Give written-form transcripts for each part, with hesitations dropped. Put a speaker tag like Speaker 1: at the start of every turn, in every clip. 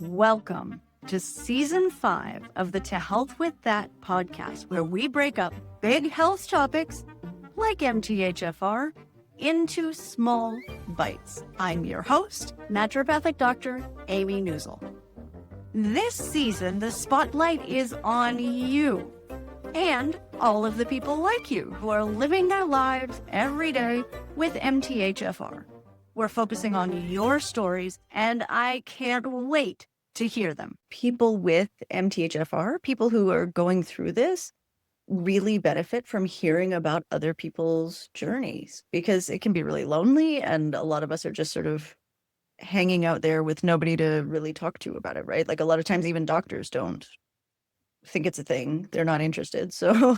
Speaker 1: Welcome to Season 5 of the To Health With That podcast, where we break up big health topics like MTHFR into small bites. I'm your host, naturopathic Dr. Amy Newsel. This season, the spotlight is on you and all of the people like you who are living their lives every day with MTHFR. We're focusing on your stories, and I can't wait to hear them. People with MTHFR, people who are going through this, really benefit from hearing about other people's journeys because it can be really lonely, and a lot of us are just sort of hanging out there with nobody to really talk to about it, right? Like a lot of times even doctors don't think it's a thing. They're not interested. So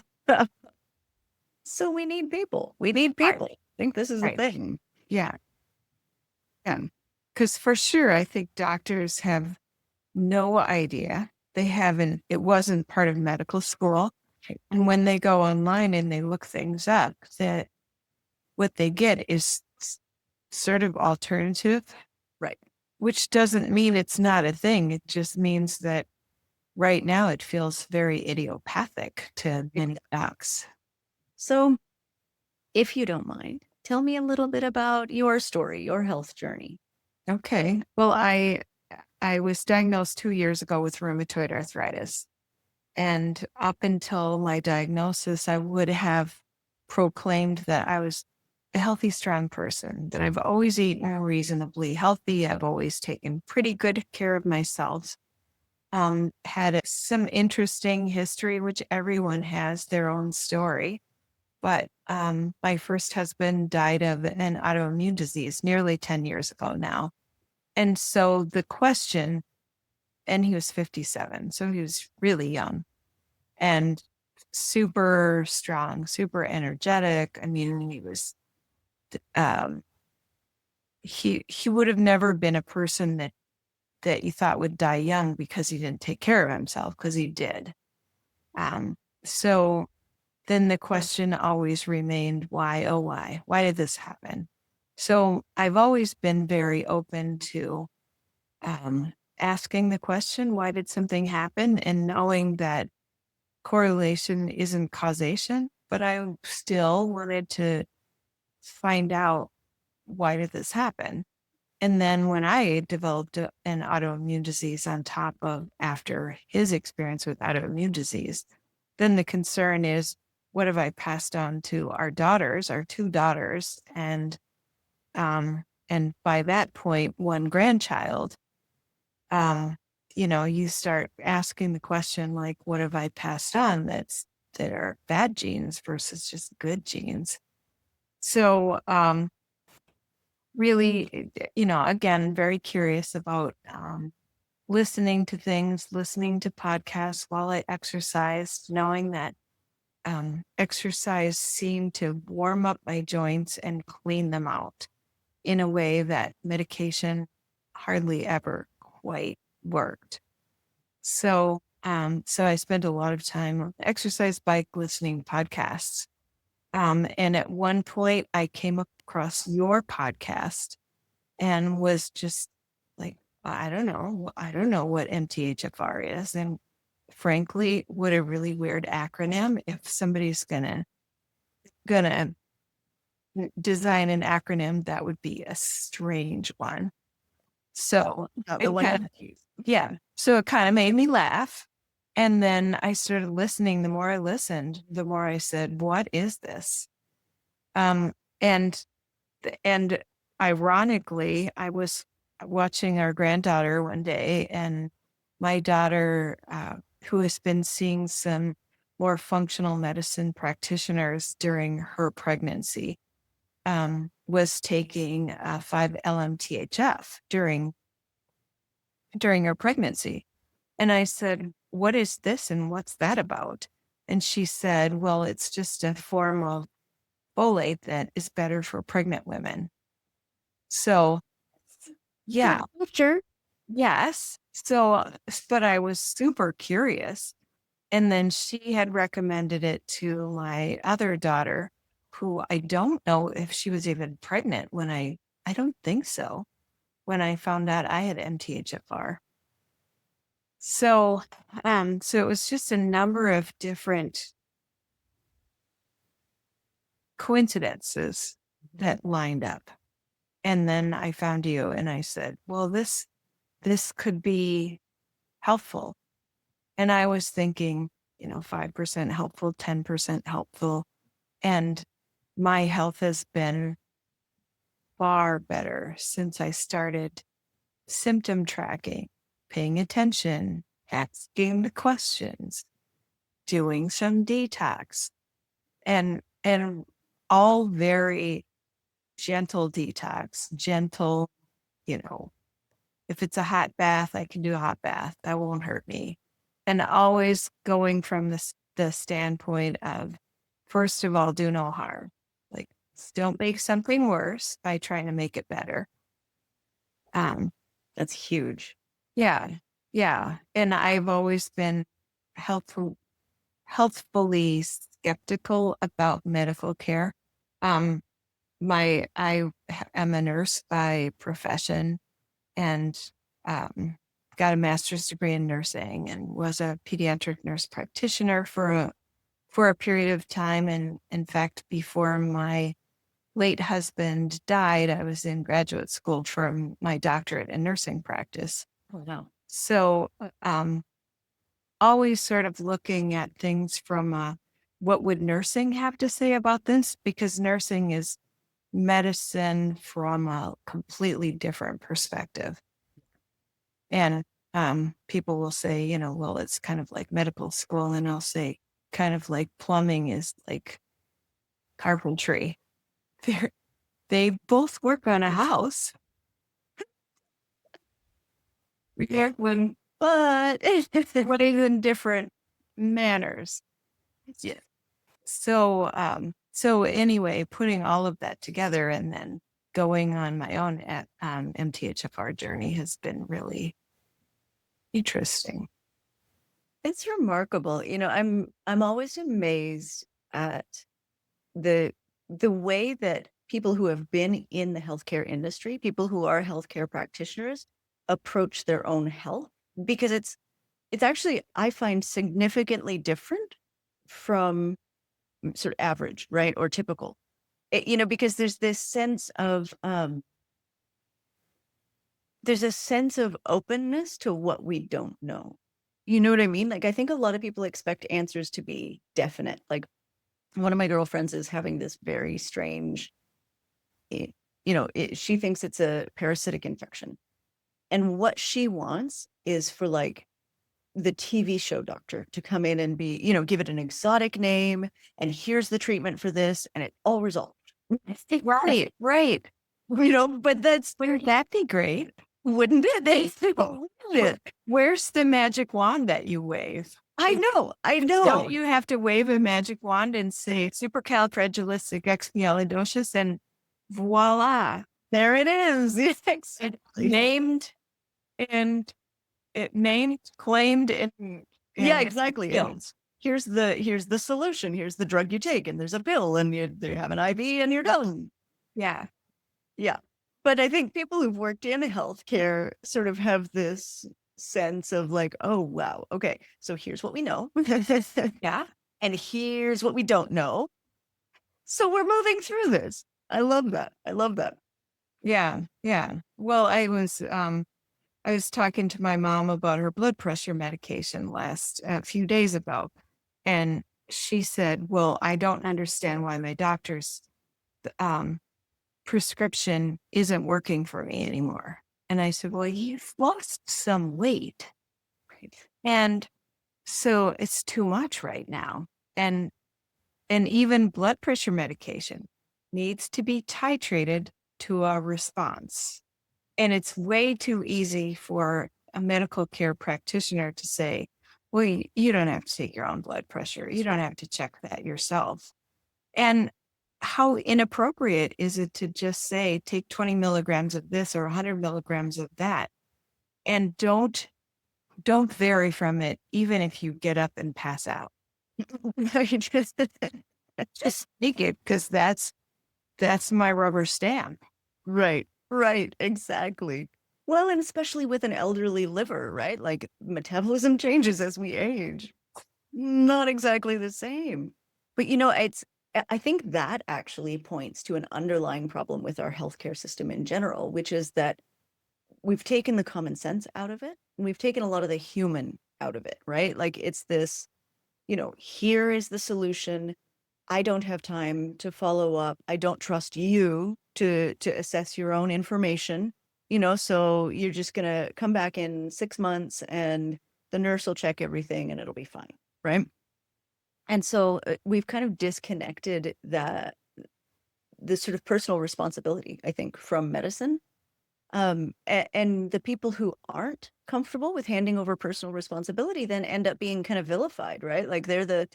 Speaker 1: so we need people. We need people. I think this is a thing.
Speaker 2: Yeah. Because for sure, I think doctors have no idea. It wasn't part of medical school. And when they go online and they look things up, that what they get is sort of alternative.
Speaker 1: Right.
Speaker 2: Which doesn't mean it's not a thing. It just means that right now it feels very idiopathic to many docs.
Speaker 1: So if you don't mind, tell me a little bit about your story, your health journey.
Speaker 2: Okay. Well, I was diagnosed 2 years ago with rheumatoid arthritis. And up until my diagnosis, I would have proclaimed that I was a healthy, strong person, that I've always eaten reasonably healthy. I've always taken pretty good care of myself. Had some interesting history, which everyone has their own story. But my first husband died of an autoimmune disease nearly 10 years ago now. And so the question, and he was 57, so he was really young and super strong, super energetic. I mean, he was, he would have never been a person that you thought would die young because he didn't take care of himself, because he did. So then the question always remained, why, oh, why? Why did this happen? So I've always been very open to asking the question, why did something happen? And knowing that correlation isn't causation, but I still wanted to find out, why did this happen? And then when I developed an autoimmune disease on top of after his experience with autoimmune disease, then the concern is, what have I passed on to our daughters, our 2 daughters, and by that point, 1 grandchild. You start asking the question, like, what have I passed on that are bad genes versus just good genes? So really, again, very curious about listening to things, listening to podcasts while I exercised, knowing that exercise seemed to warm up my joints and clean them out in a way that medication hardly ever quite worked. So I spent a lot of time on the exercise bike listening to podcasts. And at one point I came across your podcast and was just like, I don't know what MTHFR is. And frankly, what a really weird acronym. If somebody's gonna design an acronym, that would be a strange one. So so it kind of made me laugh. And then I started listening. The more I listened, the more I said, what is this? And ironically, I was watching our granddaughter one day, and my daughter, who has been seeing some more functional medicine practitioners during her pregnancy, was taking 5-LMTHF during her pregnancy. And I said, what is this and what's that about? And she said, well, it's just a form of folate that is better for pregnant women. So, yeah.
Speaker 1: Sure.
Speaker 2: Yes. So, but I was super curious. And then she had recommended it to my other daughter, who I don't know if she was even pregnant when I don't think so, when I found out I had MTHFR. So, so it was just a number of different coincidences that lined up. And then I found you and I said, well, this could be helpful. And I was thinking, 5% helpful, 10% helpful. And my health has been far better since I started symptom tracking, paying attention, asking the questions, doing some detox, and all very gentle detox, gentle, you know, if it's a hot bath, I can do a hot bath. That won't hurt me. And always going from the standpoint of, first of all, do no harm. Like, don't make something worse by trying to make it better.
Speaker 1: That's huge.
Speaker 2: Yeah. Yeah. And I've always been healthfully skeptical about medical care. Um, I am a nurse by profession and got a master's degree in nursing and was a pediatric nurse practitioner for a period of time. And in fact, before my late husband died, I was in graduate school for my doctorate in nursing practice.
Speaker 1: Oh, wow.
Speaker 2: So always sort of looking at things from what would nursing have to say about this? Because nursing is medicine from a completely different perspective. And people will say, well, it's kind of like medical school. And I'll say, kind of like plumbing is like carpentry. They both work on a house. Yeah, but in different manners. Yeah. So anyway, putting all of that together and then going on my own MTHFR journey has been really interesting.
Speaker 1: It's remarkable. I'm always amazed at the way that people who have been in the healthcare industry, people who are healthcare practitioners, approach their own health, because it's actually, I find, significantly different from sort of average, right, or typical. Because there's this sense of openness to what we don't know. You know what I mean? Like, I think a lot of people expect answers to be definite. Like, one of my girlfriends is having this very strange, she thinks it's a parasitic infection. And what she wants is for, like, the TV show doctor to come in and be, give it an exotic name, and here's the treatment for this, and it all resolved.
Speaker 2: Right.
Speaker 1: But wouldn't that be great? Wouldn't it?
Speaker 2: Where's the magic wand that you wave?
Speaker 1: I know.
Speaker 2: Don't you have to wave a magic wand and say supercalifragilisticexpialidocious and voila,
Speaker 1: there it is. Exactly.
Speaker 2: named, claimed, and
Speaker 1: yeah, exactly. Here's the solution. Here's the drug you take, and there's a pill, and you have an IV, and you're done.
Speaker 2: Yeah.
Speaker 1: Yeah. But I think people who've worked in healthcare sort of have this sense of like, oh, wow, okay, so here's what we know.
Speaker 2: Yeah.
Speaker 1: And here's what we don't know. So we're moving through this. I love that.
Speaker 2: Yeah. Yeah. Well, I was talking to my mom about her blood pressure medication a few days ago. And she said, well, I don't understand why my doctor's prescription isn't working for me anymore. And I said, well, you've lost some weight.
Speaker 1: Right.
Speaker 2: And so it's too much right now. And even blood pressure medication needs to be titrated to a response. And it's way too easy for a medical care practitioner to say, well, you don't have to take your own blood pressure. You don't have to check that yourself. And how inappropriate is it to just say, take 20 milligrams of this or 100 milligrams of that, and don't vary from it, even if you get up and pass out. Just sneak it, because that's my rubber stamp.
Speaker 1: Right. Exactly. Well, and especially with an elderly liver, right? Like metabolism changes as we age. Not exactly the same. But I think that actually points to an underlying problem with our healthcare system in general, which is that we've taken the common sense out of it and we've taken a lot of the human out of it, right? Like it's this, here is the solution. I don't have time to follow up. I don't trust you to assess your own information, so you're just gonna come back in 6 months and the nurse will check everything and it'll be fine, right? And so we've kind of disconnected the sort of personal responsibility, I think, from medicine. And the people who aren't comfortable with handing over personal responsibility then end up being kind of vilified, right? Like they're the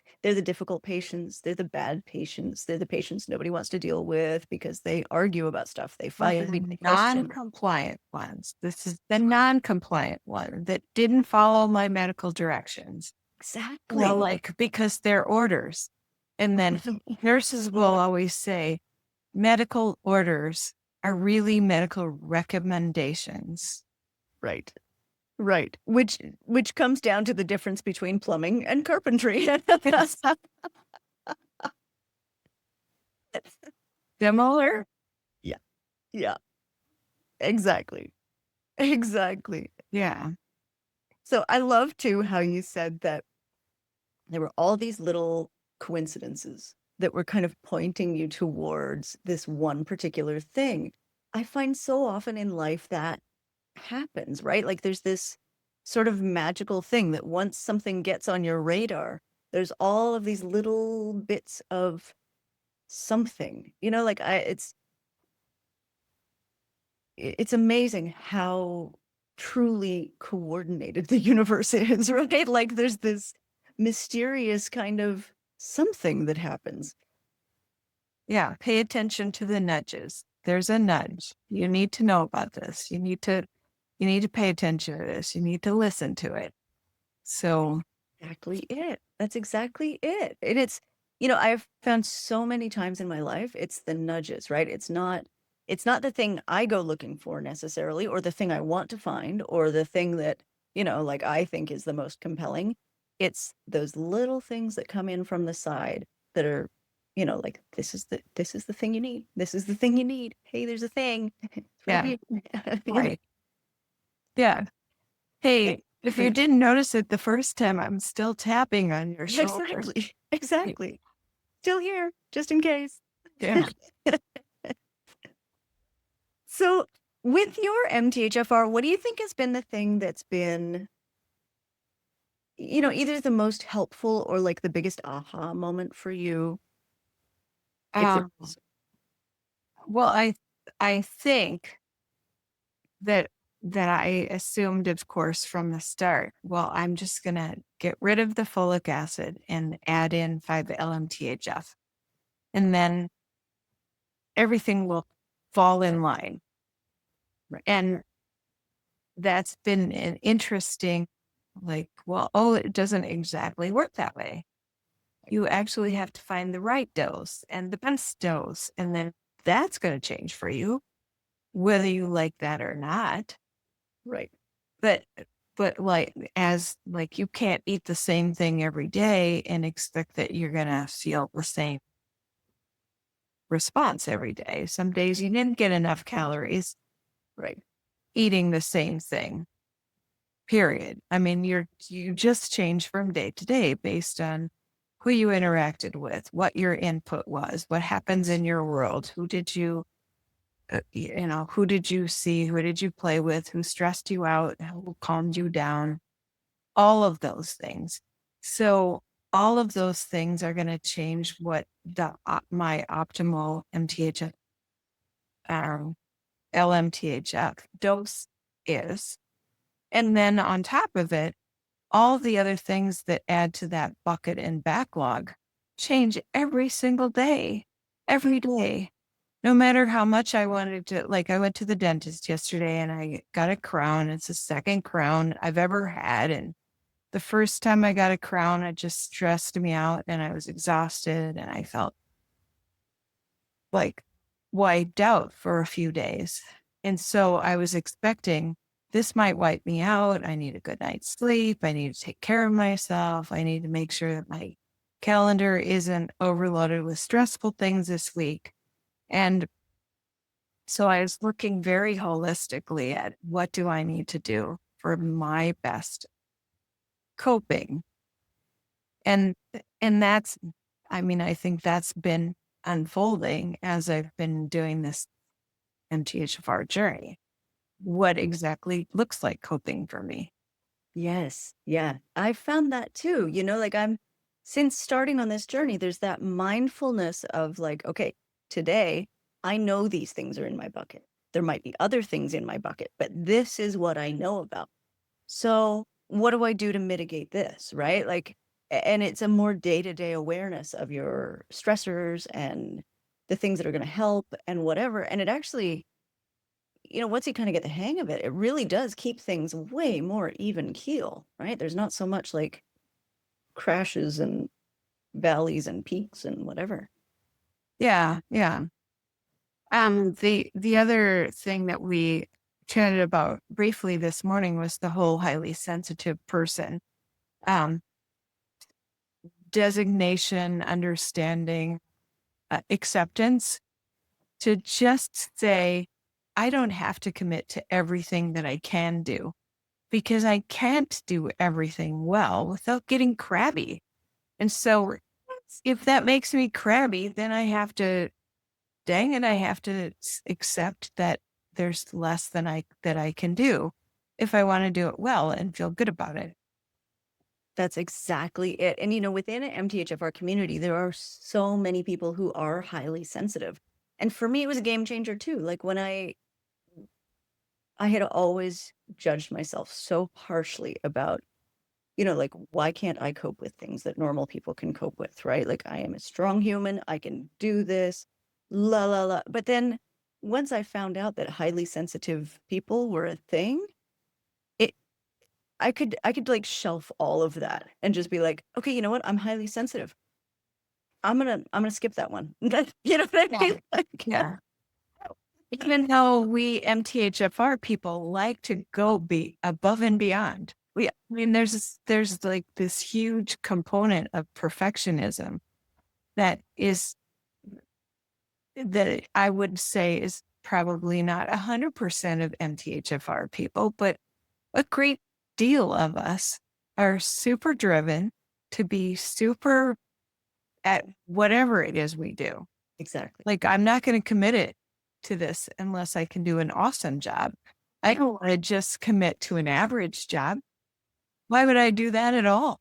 Speaker 1: difficult patients, they're the bad patients, they're the patients nobody wants to deal with because they argue about stuff, they fight,
Speaker 2: The
Speaker 1: they question.
Speaker 2: non-compliant ones. This is the non-compliant one that didn't follow my medical directions.
Speaker 1: Exactly.
Speaker 2: Well, like, because they're orders. And then nurses will always say medical orders are really medical recommendations.
Speaker 1: Right. Right. Which comes down to the difference between plumbing and carpentry.
Speaker 2: Similar?
Speaker 1: Yeah. Yeah. Exactly. Exactly.
Speaker 2: Yeah.
Speaker 1: So I love too how you said that there were all these little coincidences that were kind of pointing you towards this one particular thing. I find so often in life that happens, right? Like there's this sort of magical thing that once something gets on your radar, there's all of these little bits of something, like it's amazing how truly coordinated the universe is, right? Like there's this mysterious kind of something that happens.
Speaker 2: Yeah. Pay attention to the nudges. There's a nudge. You need to know about this. You need to pay attention to this. You need to listen to it. So
Speaker 1: Exactly it. That's exactly it. And I've found so many times in my life, it's the nudges, right? It's not the thing I go looking for necessarily, or the thing I want to find, or the thing that, like I think is the most compelling. It's those little things that come in from the side that are, like this is the thing you need. This is the thing you need. Hey, there's a thing. It's right
Speaker 2: yeah.
Speaker 1: here.
Speaker 2: Right. Yeah. Hey, if you didn't notice it the first time, I'm still tapping on your shoulder.
Speaker 1: Exactly. Exactly. Still here, just in case.
Speaker 2: Yeah.
Speaker 1: So with your MTHFR, what do you think has been the thing that's been, either the most helpful or like the biggest aha moment for you?
Speaker 2: Um, well, I think that I assumed, of course, from the start, well, I'm just going to get rid of the folic acid and add in 5-LMTHF. And then everything will fall in line.
Speaker 1: Right.
Speaker 2: And that's been an interesting, it doesn't exactly work that way. You actually have to find the right dose and the best dose. And then that's going to change for you, whether you like that or not.
Speaker 1: Right.
Speaker 2: But you can't eat the same thing every day and expect that you're going to feel the same response every day. Some days you didn't get enough calories.
Speaker 1: Right.
Speaker 2: Eating the same thing, period. I mean, you just change from day to day based on who you interacted with, what your input was, what happens in your world, who did you see, who did you play with, who stressed you out, who calmed you down, all of those things. So all of those things are going to change what my optimal MTHF, LMTHF dose is. And then on top of it, all the other things that add to that bucket and backlog change every single day, every day. No matter how much I wanted to, I went to the dentist yesterday and I got a crown. It's the second crown I've ever had. And the first time I got a crown, it just stressed me out and I was exhausted and I felt like wiped out for a few days. And so I was expecting this might wipe me out. I need a good night's sleep. I need to take care of myself. I need to make sure that my calendar isn't overloaded with stressful things this week. And so I was looking very holistically at what do I need to do for my best coping. And that's, I mean, I think that's been unfolding as I've been doing this MTHFR journey. What exactly looks like coping for me.
Speaker 1: Yes. Yeah. I found that too. Like since starting on this journey, there's that mindfulness of like, okay, today I know these things are in my bucket. There might be other things in my bucket, but this is what I know about. So what do I do to mitigate this? Right. Like, and it's a more day-to-day awareness of your stressors and the things that are going to help and whatever. And it actually, once you kind of get the hang of it, it really does keep things way more even keel, right? There's not so much like crashes and valleys and peaks and whatever.
Speaker 2: Yeah. Yeah. The other thing that we chatted about briefly this morning was the whole highly sensitive person. Designation, understanding, acceptance, to just say, I don't have to commit to everything that I can do because I can't do everything well without getting crabby. And so if that makes me crabby, then I have to, dang it, I have to accept that there's less than that I can do if I want to do it well and feel good about it.
Speaker 1: That's exactly it. And, within an MTHFR community, there are so many people who are highly sensitive. And for me, it was a game changer too. Like when I had always judged myself so harshly about, like, why can't I cope with things that normal people can cope with, right? Like, I am a strong human. I can do this, la, la, la. But then once I found out that highly sensitive people were a thing, it, I could like shelf all of that and just be like, okay, you know what? I'm highly sensitive. I'm gonna skip that one. You know what I mean? Like,
Speaker 2: Yeah. Even though we MTHFR people like to go be above and beyond. I mean, there's like this huge component of perfectionism that I would say is probably not 100% of MTHFR people, but a great deal of us are super driven to be super at whatever it is we do.
Speaker 1: Exactly.
Speaker 2: Like, I'm not going to commit it to this unless I can do an awesome job. I don't want to just commit to an average job. Why would I do that at all?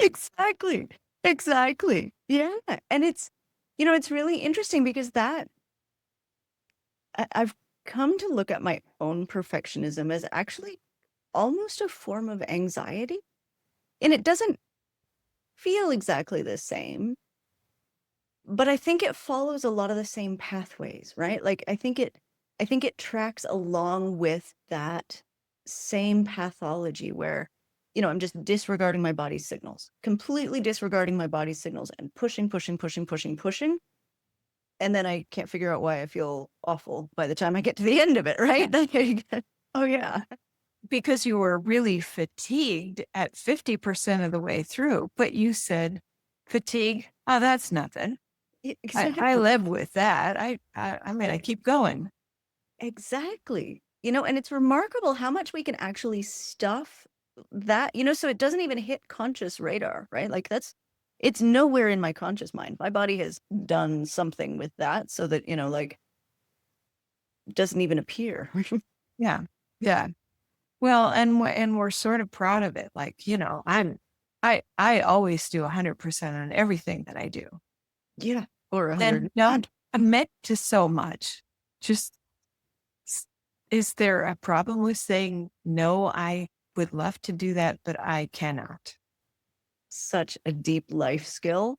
Speaker 1: Exactly. Exactly. Yeah. And it's really interesting because I've come to look at my own perfectionism as actually almost a form of anxiety. And it doesn't feel exactly the same, but I think it follows a lot of the same pathways, right? Like I think it tracks along with that same pathology where, I'm just disregarding my body's signals, completely disregarding my body's signals and pushing, pushing, pushing, pushing, pushing. And then I can't figure out why I feel awful by the time I get to the end of it, right? Oh yeah.
Speaker 2: Because you were really fatigued at 50% of the way through, but you said fatigue. Oh, that's nothing. I live with that. I mean, I keep going.
Speaker 1: Exactly. And it's remarkable how much we can actually stuff that, so it doesn't even hit conscious radar, right? Like it's nowhere in my conscious mind. My body has done something with that so that, like it doesn't even appear.
Speaker 2: Yeah. Yeah. Well, and we're sort of proud of it. Like, I always do 100% on everything that I do.
Speaker 1: Yeah. Or 100.
Speaker 2: And not commit to so much. Just, is there a problem with saying, no, I would love to do that, but I cannot?
Speaker 1: Such a deep life skill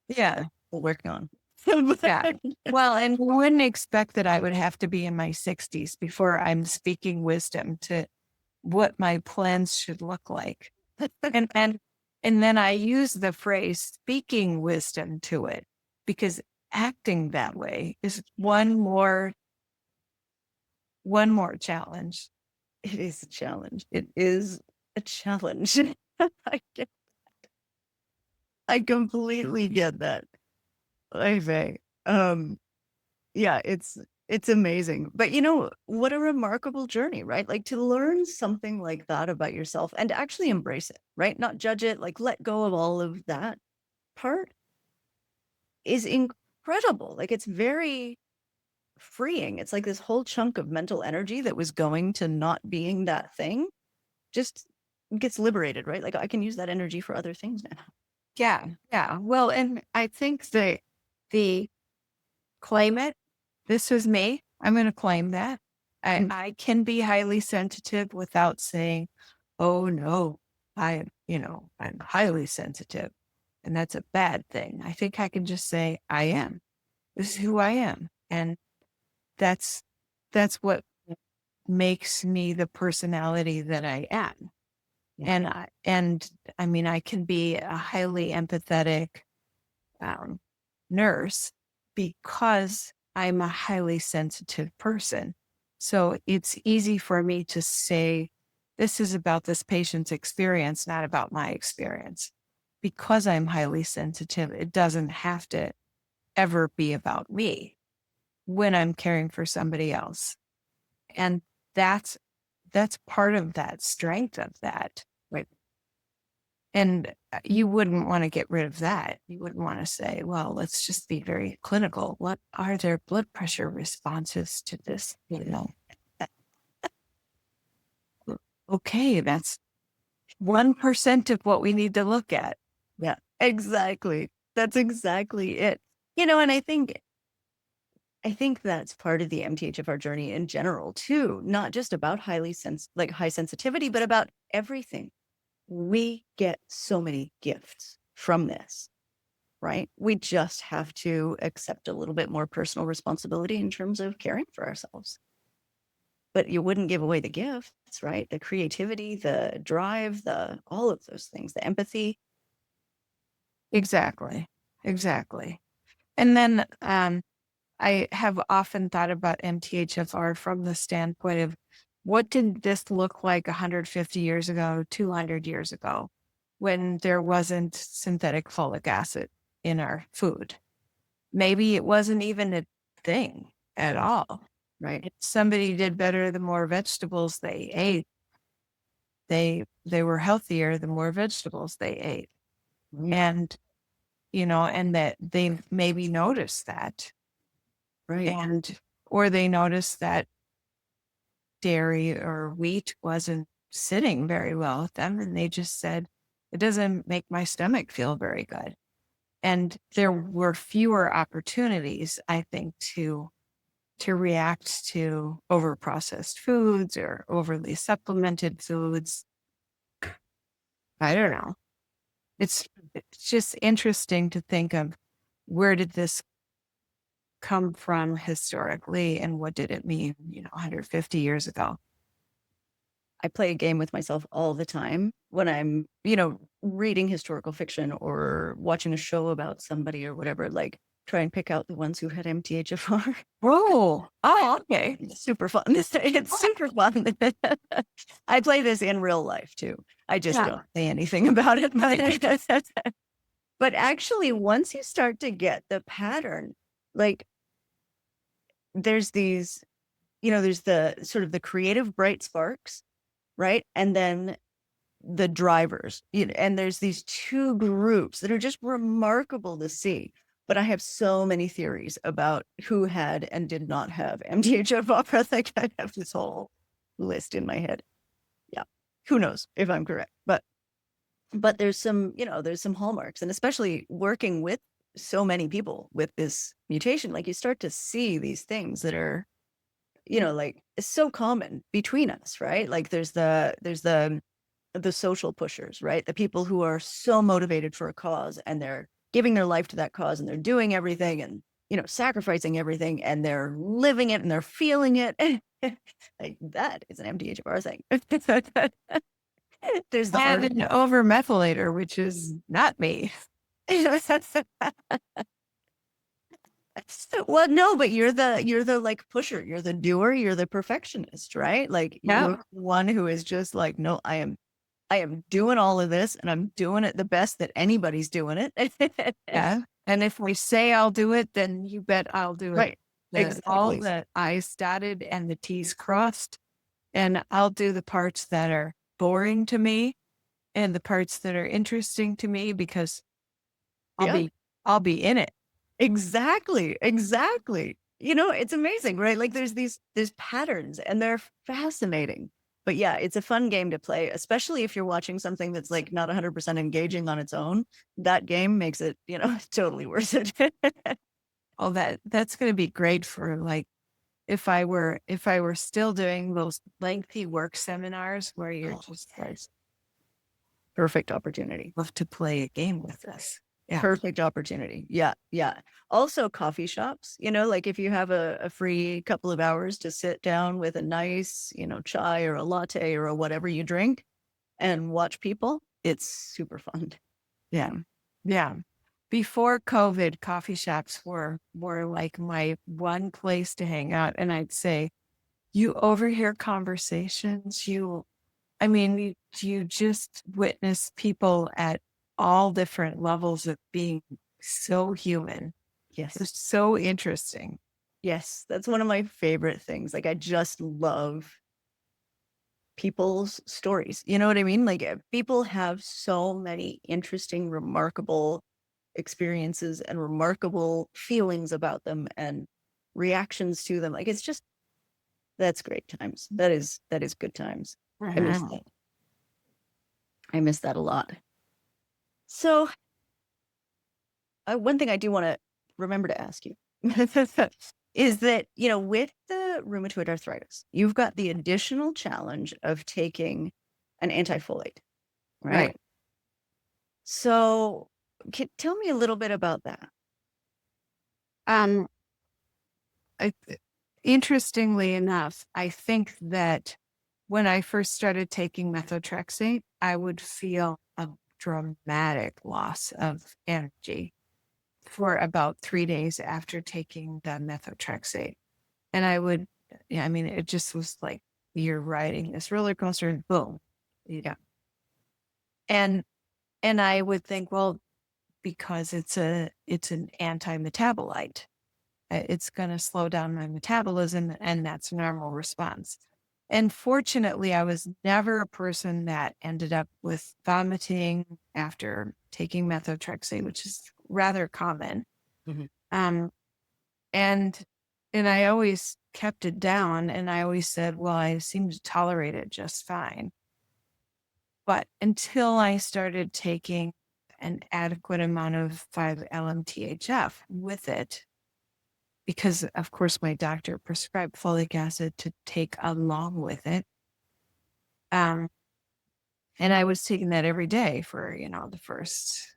Speaker 2: Yeah.
Speaker 1: we're working on.
Speaker 2: Yeah. Well, and wouldn't expect that I would have to be in my 60s before I'm speaking wisdom to what my plans should look like. And then I use the phrase speaking wisdom to it because acting that way is one more challenge.
Speaker 1: It is a challenge. It is a challenge. I get, I completely get that. I say, yeah, it's amazing. But what a remarkable journey, right? Like to learn something like that about yourself and to actually embrace it, right? Not judge it, like let go of all of that part is incredible. Like it's very freeing. It's like this whole chunk of mental energy that was going to not being that thing just gets liberated, right? Like I can use that energy for other things now.
Speaker 2: Yeah. Yeah. Well, and I think the claim it. This is me. I'm going to claim that. I can be highly sensitive without saying, oh no, I'm highly sensitive. And that's a bad thing. I think I can just say, I am. This is who I am. And that's what makes me the personality that I am.
Speaker 1: Yeah.
Speaker 2: And I mean, I can be a highly empathetic nurse because I'm a highly sensitive person. So it's easy for me to say, this is about this patient's experience, not about my experience. Because I'm highly sensitive, it doesn't have to ever be about me when I'm caring for somebody else. And that's part of that strength of that. Right. And you wouldn't want to get rid of that. You wouldn't want to say, well, let's just be very clinical. What are their blood pressure responses to this? Okay, that's 1% of what we need to look at.
Speaker 1: Yeah, exactly. That's exactly it. And I think that's part of the MTHFR journey in general too, not just about high sensitivity, but about everything. We get so many gifts from this, right? We just have to accept a little bit more personal responsibility in terms of caring for ourselves. But you wouldn't give away the gifts, right? The creativity, the drive, all of those things, the empathy.
Speaker 2: Exactly. And then I have often thought about MTHFR from the standpoint of what did this look like 150 years ago, 200 years ago, when there wasn't synthetic folic acid in our food? Maybe it wasn't even a thing at all.
Speaker 1: Right.
Speaker 2: If somebody did better the more vegetables they ate. They were healthier the more vegetables they ate. And and that they maybe noticed that.
Speaker 1: Right.
Speaker 2: Or they noticed that dairy or wheat wasn't sitting very well with them. And they just said, it doesn't make my stomach feel very good. And there were fewer opportunities, I think, to react to overprocessed foods or overly supplemented foods. I don't know. It's just interesting to think of where did this come from historically and what did it mean, 150 years ago?
Speaker 1: I play a game with myself all the time when I'm, reading historical fiction or watching a show about somebody or whatever, like try and pick out the ones who had MTHFR.
Speaker 2: Oh, okay.
Speaker 1: It's super fun. It's super fun. I play this in real life too. I just don't say anything about it. But actually, once you start to get the pattern, like there's these, there's the sort of the creative bright sparks, right? And then the drivers, and there's these two groups that are just remarkable to see. But I have so many theories about who had and did not have MTHFR. Like I have this whole list in my head. Yeah. Who knows if I'm correct, but there's some hallmarks, and especially working with so many people with this mutation, like you start to see these things that are, like so common between us, right? Like there's the social pushers, right? The people who are so motivated for a cause and they're giving their life to that cause and they're doing everything and, sacrificing everything and they're living it and they're feeling it. Like that is an MTHFR thing. There's the
Speaker 2: And an overmethylator, which is not me.
Speaker 1: Well, no, but you're the like pusher, you're the doer, you're the perfectionist, right? Like
Speaker 2: Yeah.
Speaker 1: you're one who is just like, no, I am doing all of this and I'm doing it the best that anybody's doing it.
Speaker 2: Yeah. And if we say I'll do it, then you bet I'll do it.
Speaker 1: Right.
Speaker 2: All
Speaker 1: Exactly.
Speaker 2: the I's dotted and the T's crossed. And I'll do the parts that are boring to me and the parts that are interesting to me because I'll
Speaker 1: Yeah.
Speaker 2: be I'll be in it.
Speaker 1: Exactly. Exactly. It's amazing, right? Like there's patterns and they're fascinating. But yeah, it's a fun game to play, especially if you're watching something that's like not 100% engaging on its own. That game makes it, totally worth it.
Speaker 2: Oh, that's going to be great for like if I were still doing those lengthy work seminars where you're just like
Speaker 1: Perfect opportunity.
Speaker 2: love to play a game with us. Yeah.
Speaker 1: Perfect opportunity. Yeah. Yeah. Also coffee shops, like if you have a free couple of hours to sit down with a nice, chai or a latte or a whatever you drink and watch people, it's super fun.
Speaker 2: Yeah. Yeah. Before COVID, coffee shops were like my one place to hang out. And I'd say, you overhear conversations, you just witness people at all different levels of being so human.
Speaker 1: Yes.
Speaker 2: It's so interesting.
Speaker 1: Yes. That's one of my favorite things. Like I just love people's stories. You know what I mean? Like people have so many interesting, remarkable experiences and remarkable feelings about them and reactions to them. Like it's just that's great times. That is good times. I miss that. I miss that a lot. So one thing I do want to remember to ask you is that, with the rheumatoid arthritis, you've got the additional challenge of taking an antifolate, right?
Speaker 2: Right.
Speaker 1: So tell me a little bit about that.
Speaker 2: Um, I, interestingly enough, I think that when I first started taking methotrexate, I would feel a dramatic loss of energy for about 3 days after taking the methotrexate. And it just was like you're riding this roller coaster and boom. Yeah. And I would think, well, because it's an anti-metabolite, it's going to slow down my metabolism and that's a normal response. And fortunately, I was never a person that ended up with vomiting after taking methotrexate, which is rather common.
Speaker 1: Mhm.
Speaker 2: Um, and I always kept it down and I always said, well, I seem to tolerate it just fine. But until I started taking an adequate amount of 5-LMTHF with it, because of course my doctor prescribed folic acid to take along with it. And I was taking that every day for, the first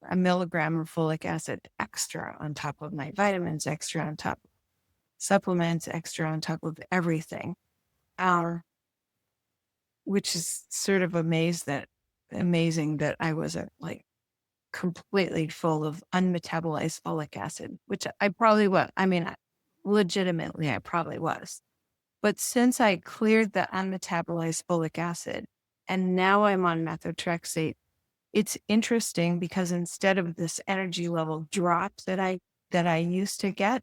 Speaker 2: a milligram of folic acid extra on top of my vitamins, extra on top of supplements, extra on top of everything. Which is sort of amazing that I wasn't like completely full of unmetabolized folic acid, which I probably was. Legitimately, I probably was. But since I cleared the unmetabolized folic acid and now I'm on methotrexate, it's interesting because instead of this energy level drop that I used to get,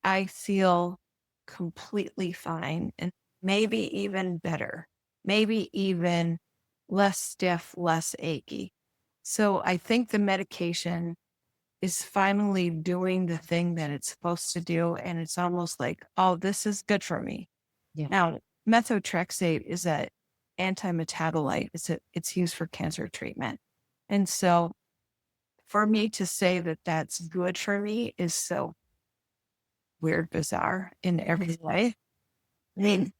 Speaker 2: I feel completely fine and maybe even better, maybe even less stiff, less achy. So I think the medication is finally doing the thing that it's supposed to do. And it's almost like, oh, this is good for me.
Speaker 1: Yeah.
Speaker 2: Now, methotrexate is an anti-metabolite. It's used for cancer treatment. And so for me to say that that's good for me is so weird, bizarre in every way. I mean,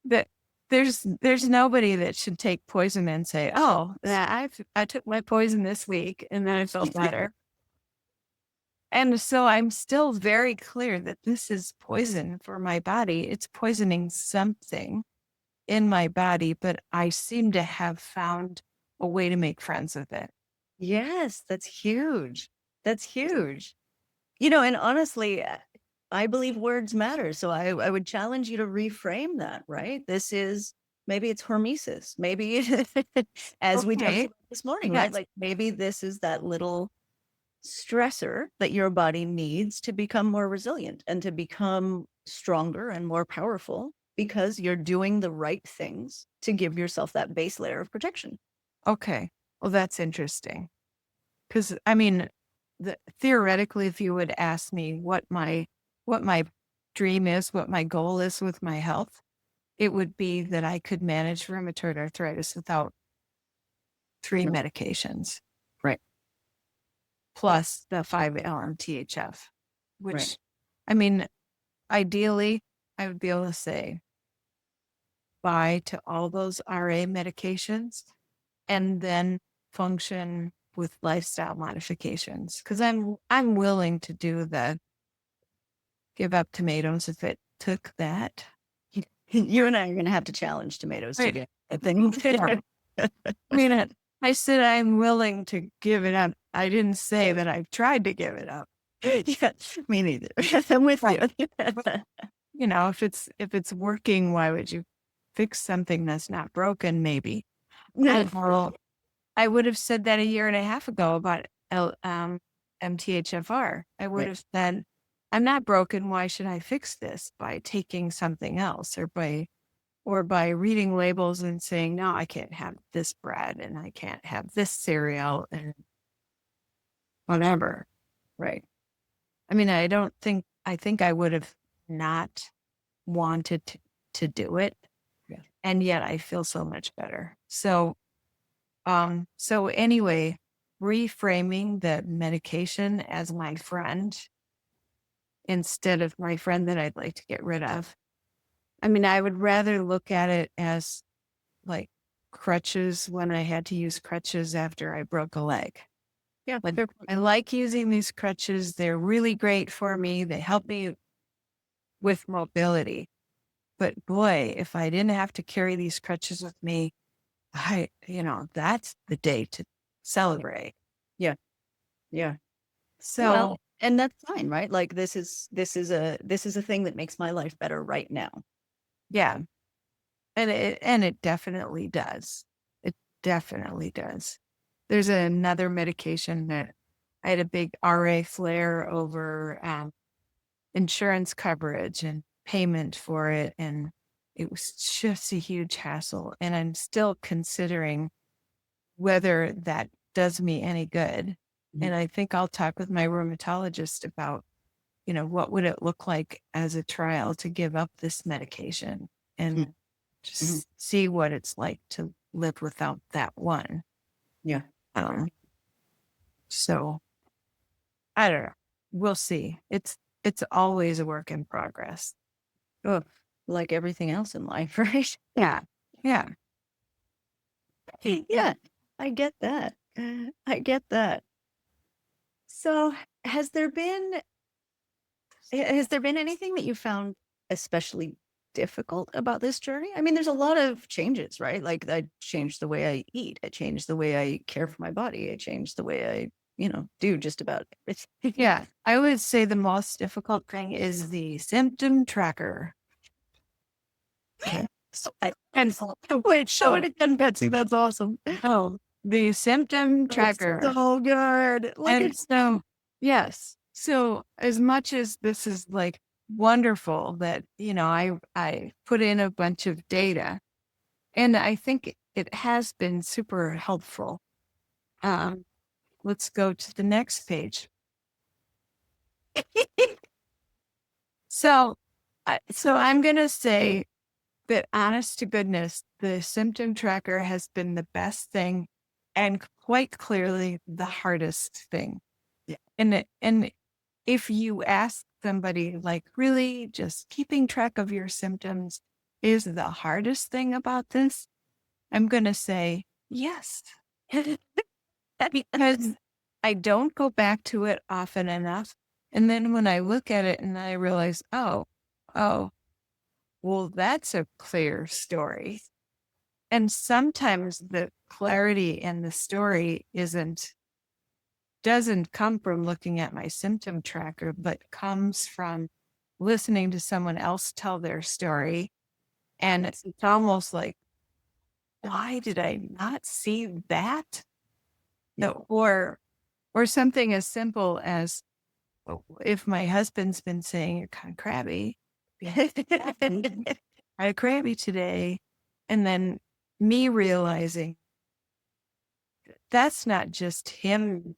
Speaker 2: that there's nobody that should take poison and say, oh, I took my poison this week and then I felt better. And so I'm still very clear that this is poison for my body. It's poisoning something in my body, but I seem to have found a way to make friends with it.
Speaker 1: Yes, that's huge. That's huge. And honestly, I believe words matter. So I would challenge you to reframe that, right? Maybe it's hormesis. Maybe, as we talked
Speaker 2: Okay.
Speaker 1: about this morning, right?
Speaker 2: Yes.
Speaker 1: Like maybe this is that little stressor that your body needs to become more resilient and to become stronger and more powerful because you're doing the right things to give yourself that base layer of protection.
Speaker 2: Okay. Well, that's interesting. Because I mean, theoretically, if you would ask me what my dream is, what my goal is with my health, it would be that I could manage rheumatoid arthritis without 3 medications
Speaker 1: Right.
Speaker 2: plus the 5-LMTHF,
Speaker 1: Right.
Speaker 2: which, I mean, ideally, I would be able to say bye to all those RA medications and then function with lifestyle modifications. Because I'm willing to do the give up tomatoes if it took that.
Speaker 1: You and I are going to have to challenge tomatoes
Speaker 2: Right.
Speaker 1: together, I think.
Speaker 2: Yeah. I mean, I said I'm willing to give it up. I didn't say that I've tried to give it up.
Speaker 1: Yeah, me neither. I'm with you.
Speaker 2: You know, if it's working, why would you fix something that's not broken? Maybe. I would have said that a year and a half ago about MTHFR. I would
Speaker 1: Right.
Speaker 2: have said, I'm not broken. Why should I fix this by taking something else or by reading labels and saying, no, I can't have this bread and I can't have this cereal and whatever.
Speaker 1: Right.
Speaker 2: I mean, I think I would have not wanted to do it.
Speaker 1: Yeah.
Speaker 2: And yet I feel so much better. So anyway, reframing the medication as my friend instead of my friend that I'd like to get rid of. I mean, I would rather look at it as like crutches when I had to use crutches after I broke a leg.
Speaker 1: Yeah.
Speaker 2: Like, I like using these crutches. They're really great for me. They help me with mobility. But boy, if I didn't have to carry these crutches with me, that's the day to celebrate.
Speaker 1: Yeah. Yeah.
Speaker 2: So,
Speaker 1: Well, and that's fine, right? Like this is a thing that makes my life better right now.
Speaker 2: yeah, and it definitely does. It definitely does. There's another medication that I had a big RA flare over insurance coverage and payment for it, and it was just a huge hassle. And I'm still considering whether that does me any good.
Speaker 1: Mhm.
Speaker 2: And I think I'll talk with my rheumatologist about, what would it look like as a trial to give up this medication and just see what it's like to live without that one.
Speaker 1: Yeah.
Speaker 2: So I don't know. We'll see. It's always a work in progress.
Speaker 1: Oh, like everything else in life, right?
Speaker 2: Yeah. Yeah.
Speaker 1: Yeah. I get that. I get that. So has there been anything that you found especially difficult about this journey? I mean, there's a lot of changes, right? Like I changed the way I eat. I changed the way I care for my body. I changed the way I, do just about everything.
Speaker 2: Yeah. I would say the most difficult thing is the symptom tracker.
Speaker 1: So wait, show it again, Betsy. That's awesome.
Speaker 2: Oh, the symptom tracker.
Speaker 1: So good.
Speaker 2: And so, yes. So as much as this is like wonderful that, I put in a bunch of data, and I think it has been super helpful. Let's go to the next page. So I'm going to say that, honest to goodness, the symptom tracker has been the best thing and quite clearly the hardest thing.
Speaker 1: Yeah.
Speaker 2: And if you ask somebody, like, really just keeping track of your symptoms is the hardest thing about this, I'm going to say yes. Because I don't go back to it often enough. And then when I look at it and I realize, oh, well, that's a clear story. And sometimes the clarity in the story isn't doesn't come from looking at my symptom tracker, but comes from listening to someone else tell their story. And it's almost like, why did I not see that?
Speaker 1: Yeah.
Speaker 2: Or something as simple as, if my husband's been saying you're kind of crabby, I had crabby today. And then me realizing that's not just him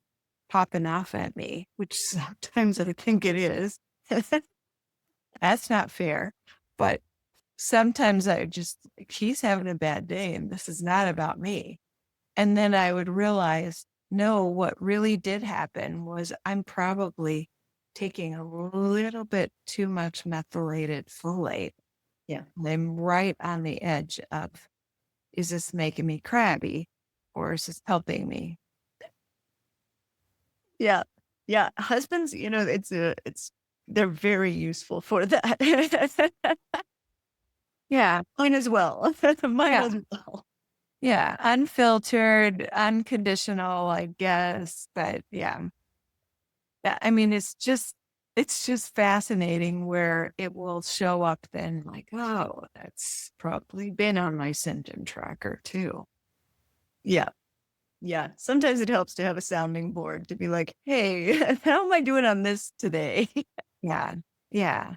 Speaker 2: popping off at me, which sometimes I think it is. That's not fair. But sometimes he's having a bad day and this is not about me. And then I would realize, no, what really did happen was I'm probably taking a little bit too much methylated folate.
Speaker 1: Yeah.
Speaker 2: I'm right on the edge of, is this making me crabby or is this helping me?
Speaker 1: Yeah. Yeah. Husbands, they're very useful for that.
Speaker 2: Yeah.
Speaker 1: Mine as well. Mine
Speaker 2: Yeah.
Speaker 1: as well.
Speaker 2: Yeah. Unfiltered, unconditional, I guess. But yeah. I mean, it's just fascinating where it will show up then like, oh, that's probably been on my symptom tracker too.
Speaker 1: Yeah. Yeah. Sometimes it helps to have a sounding board to be like, hey, how am I doing on this today?
Speaker 2: Yeah. Yeah.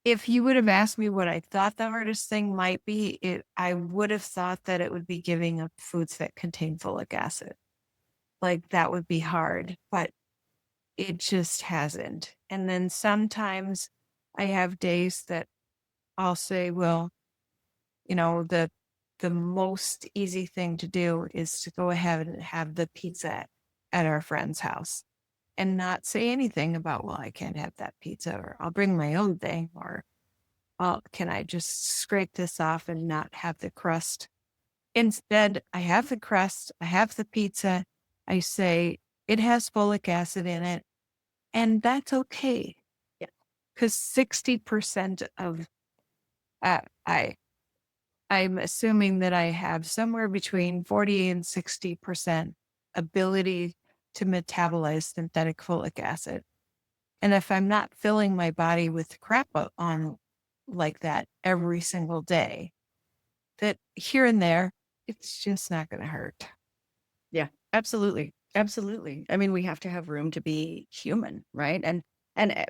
Speaker 2: If you would have asked me what I thought the hardest thing might be, I would have thought that it would be giving up foods that contain folic acid. Like that would be hard, but it just hasn't. And then sometimes I have days that I'll say, well, the most easy thing to do is to go ahead and have the pizza at our friend's house and not say anything about, well, I can't have that pizza, or I'll bring my own thing, or can I just scrape this off and not have the crust? Instead, I have the crust, I have the pizza. I say it has folic acid in it, and that's okay.
Speaker 1: Yeah.
Speaker 2: Because 60% of, I'm assuming that I have somewhere between 40 and 60% ability to metabolize synthetic folic acid. And if I'm not filling my body with crap on like that every single day, that here and there, it's just not going to hurt.
Speaker 1: Yeah, absolutely. Absolutely. I mean, we have to have room to be human, right? And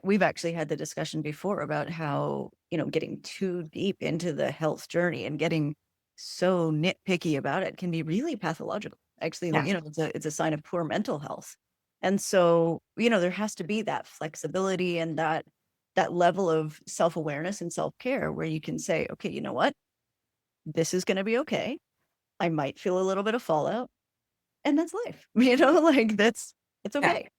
Speaker 1: we've actually had the discussion before about how, getting too deep into the health journey and getting so nitpicky about it can be really pathological. Actually,
Speaker 2: Yeah.
Speaker 1: it's a sign of poor mental health. And so, there has to be that flexibility and that level of self-awareness and self-care where you can say, okay, you know what? This is going to be okay. I might feel a little bit of fallout, and that's life. It's okay.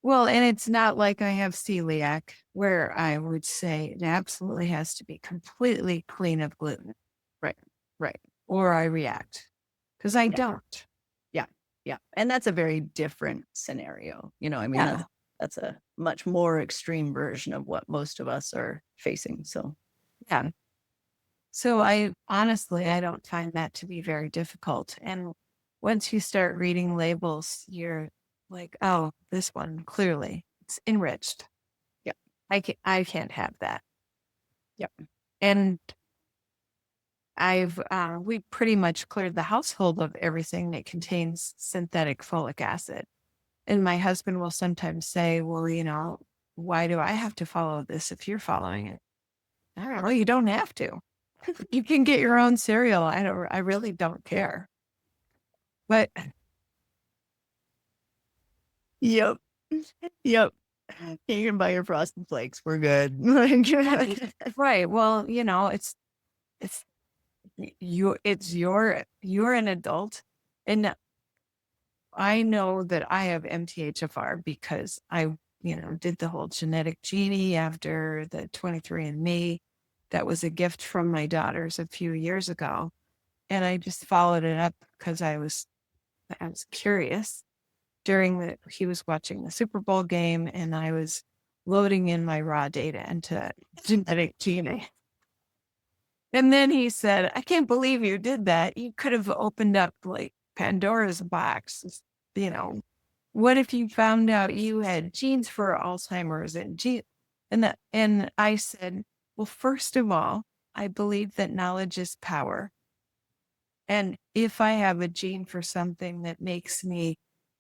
Speaker 2: Well, and it's not like I have celiac where I would say it absolutely has to be completely clean of gluten.
Speaker 1: Right. Right.
Speaker 2: Or I react because I
Speaker 1: Yeah.
Speaker 2: don't.
Speaker 1: Yeah. Yeah. And that's a very different scenario.
Speaker 2: Yeah.
Speaker 1: That's a much more extreme version of what most of us are facing. So,
Speaker 2: Yeah. So I don't find that to be very difficult. And once you start reading labels, you're like, oh, this one clearly it's enriched.
Speaker 1: Yeah.
Speaker 2: I can't have that.
Speaker 1: Yep.
Speaker 2: And we pretty much cleared the household of everything that contains synthetic folic acid. And my husband will sometimes say, well, why do I have to follow this if you're following it? I don't know. You don't have to. You can get your own cereal. I really don't care. But
Speaker 1: yep. Yep. You can buy your Frosted Flakes. We're good.
Speaker 2: right. Well, you're an adult. And I know that I have MTHFR because I, did the whole genetic genie after the 23andMe. That was a gift from my daughters a few years ago. And I just followed it up because I was curious. He was watching the Super Bowl game and I was loading in my raw data into genetic genie. And then he said, I can't believe you did that. You could have opened up like Pandora's box. You know, what if you found out you had genes for Alzheimer's and I said, well, first of all, I believe that knowledge is power. And if I have a gene for something that makes me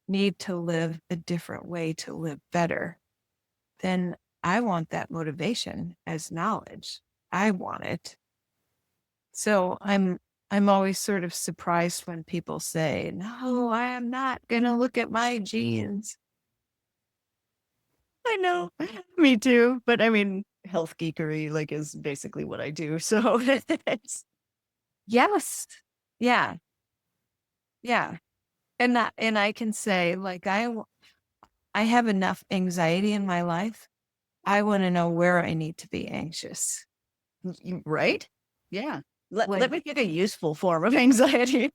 Speaker 2: need to live a different way to live better, then I want that motivation as knowledge. I want it. So I'm always sort of surprised when people say, no, I am not going to look at my genes.
Speaker 1: I know. Me too. But I mean, health geekery like is basically what I do. So it's
Speaker 2: Yes. Yeah. Yeah. And I can say, like, I have enough anxiety in my life. I want to know where I need to be anxious.
Speaker 1: right. Yeah. Let
Speaker 2: Like,
Speaker 1: me pick a useful form of anxiety.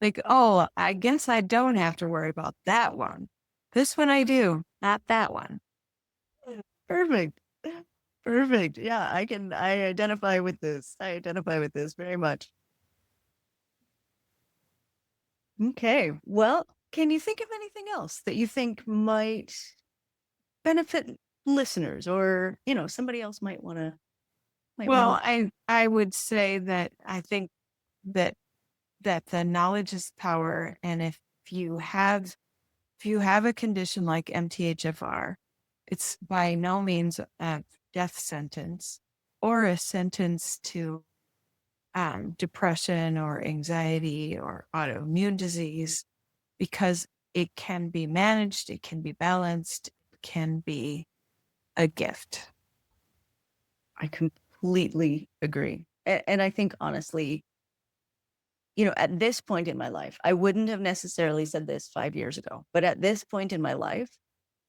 Speaker 2: like, oh, I guess I don't have to worry about that one. This one I do, not that one.
Speaker 1: Perfect. Perfect. Yeah, I identify with this. I identify with this very much. Okay. Well, can you think of anything else that you think might benefit listeners, or, somebody else might
Speaker 2: Well,
Speaker 1: want
Speaker 2: I would say that I think that the knowledge is power, and if you have a condition like MTHFR, it's by no means a death sentence or a sentence to depression or anxiety or autoimmune disease, because it can be managed, it can be balanced, it can be a gift.
Speaker 1: I completely agree. And I think honestly, at this point in my life, I wouldn't have necessarily said this 5 years ago, but at this point in my life,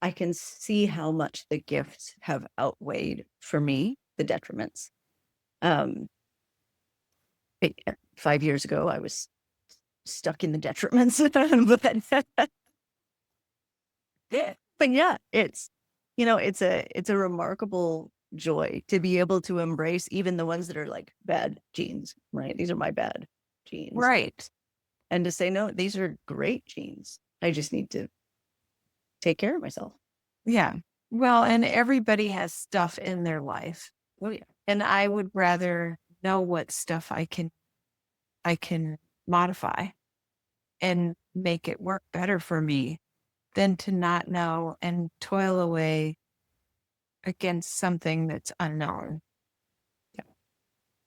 Speaker 1: I can see how much the gifts have outweighed for me the detriments. 5 years ago, I was stuck in the detriments, but yeah, it's a remarkable joy to be able to embrace even the ones that are like bad genes, right? These are my bad genes,
Speaker 2: Right.
Speaker 1: and to say, no, these are great genes. I just need to take care of myself.
Speaker 2: Yeah. Well, and everybody has stuff in their life.
Speaker 1: Oh yeah.
Speaker 2: And I would rather know what stuff I can modify and make it work better for me than to not know and toil away against something that's unknown.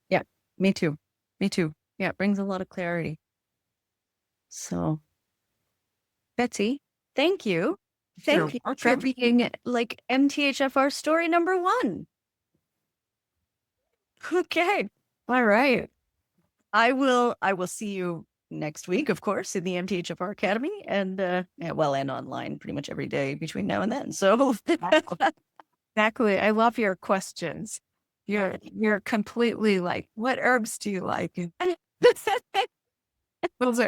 Speaker 1: Yeah. Me too.
Speaker 2: Me too.
Speaker 1: Yeah. It brings a lot of clarity. So, Betsy, thank you. Thank you for being like MTHFR story number 1. Okay.
Speaker 2: All right.
Speaker 1: I will see you next week, of course, in the MTHFR Academy, and and online pretty much every day between now and then. So
Speaker 2: Exactly. I love your questions. You're completely like, what herbs do you like? Those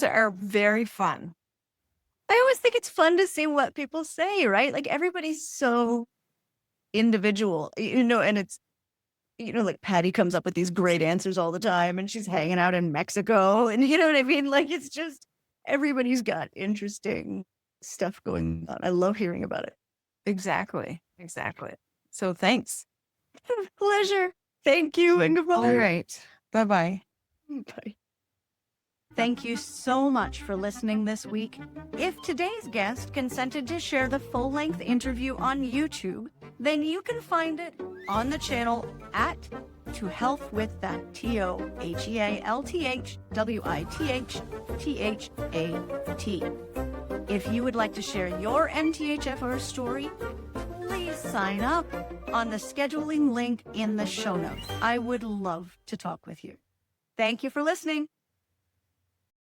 Speaker 2: are very fun.
Speaker 1: I always think it's fun to see what people say, right? Like everybody's so individual, and it's, like Patty comes up with these great answers all the time, and she's hanging out in Mexico, and you know what I mean? Like it's just, everybody's got interesting stuff going on. I love hearing about it.
Speaker 2: Exactly. So thanks.
Speaker 1: Pleasure. Thank you, and goodbye.
Speaker 2: All right. Bye-bye.
Speaker 1: Bye. Thank you so much for listening this week. If today's guest consented to share the full-length interview on YouTube, then you can find it on the channel at To Health With That, TOHEALTHWITHTHAT. If you would like to share your MTHFR story, please sign up on the scheduling link in the show notes. I would love to talk with you. Thank you for listening.